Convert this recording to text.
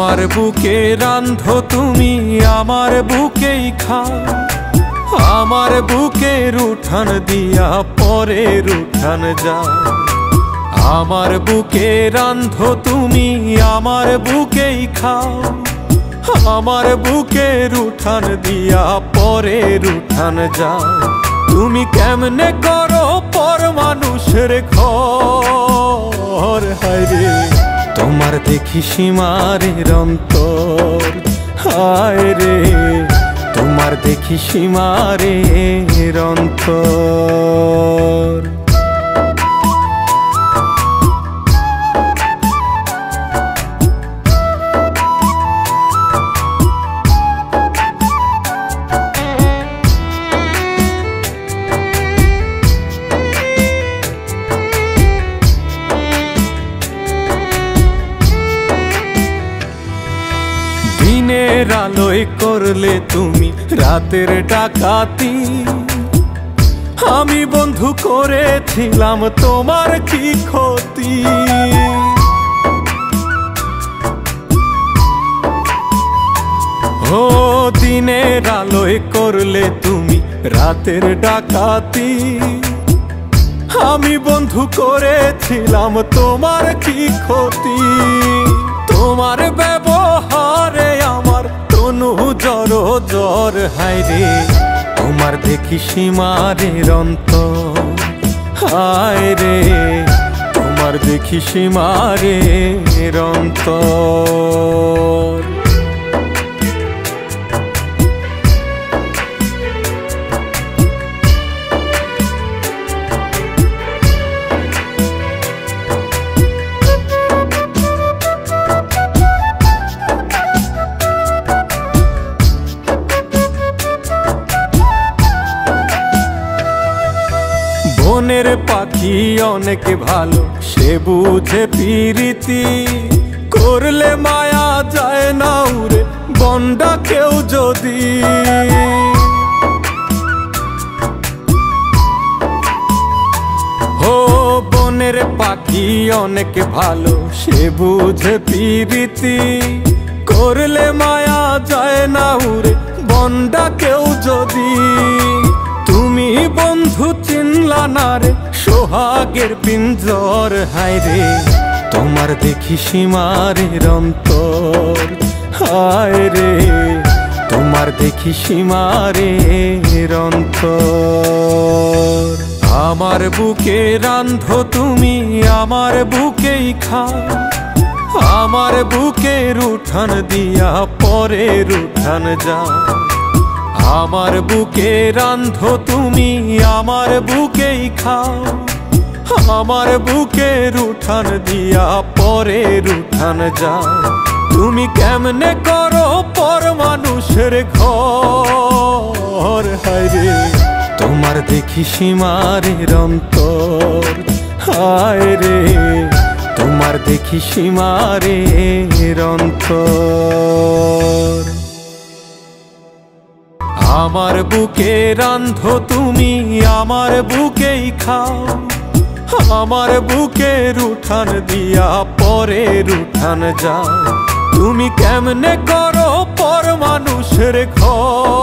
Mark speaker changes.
Speaker 1: আমার বুকে রান্ধো তুমি, আমার বুকেই খাও। আমার বুকের উঠান দিয়া পরের উঠান যাও। আমার বুকে রান্ধো তুমি, আমার বুকেই খাও। আমার বুকের উঠান দিয়া পরের উঠান যাও। তুমি কেমনে করো পর মানুষের ঘর, হায়রে তোমার দেখি সীমারের অন্তর, হায়রে তোমার দেখি সীমারের অন্তর। দিনের আলোয় করলে তুমি রাতের ডাকাতি, আমি বন্ধু করেছিলাম তোমার কি ক্ষতি। ও দিনের আলোয় করলে তুমি রাতের ডাকাতি, আমি বন্ধু করেছিলাম তোমার কি ক্ষতি। তোমার ব্যবহারে আমার তনু জড় জ্বর, হায়রে তোমার দেখি সীমারের অন্তর, হায়রে তোমার দেখি সীমারের অন্তর। বনের পাখি অনেক ভালো, সে বুঝে প্রীতি, করলে মায়া যায় না উড়ে বন্ডা কেউ যদি। ও বনের পাখি অনেক ভালো, সে বুঝে প্রীতি, করলে মায়া যায় না উড়ে বন্ডা কেউ যদি। তুমি বন্ধু চিনলা না রে সোহাগের পিঞ্জর, হায়রে তোমার দেখি সীমারের অন্তর, হায়রে তোমার দেখি সীমারের অন্তর। আমার বুকে রান্ধো তুমি, আমার বুকেই খাও। আমার বুকের উঠান দিয়া পরের উঠান যাও। আমার বুকে রান্ধো তুমি, আমার বুকেই খাও। আমার বুকের উঠান দিয়া পরের উঠান যাও। তুমি কেমনে করো পর মানুষের ঘর, হায়রে তোমার দেখি সীমারের অন্তর, হায়রে তোমার দেখি সীমারের অন্তর। আমার বুকে রান্ধো তুমি, আমার বুকেই খাও। আমার বুকের উঠান দিয়া পরের উঠান যাও। তুমি কেমনে করো পর মানুষের ঘর।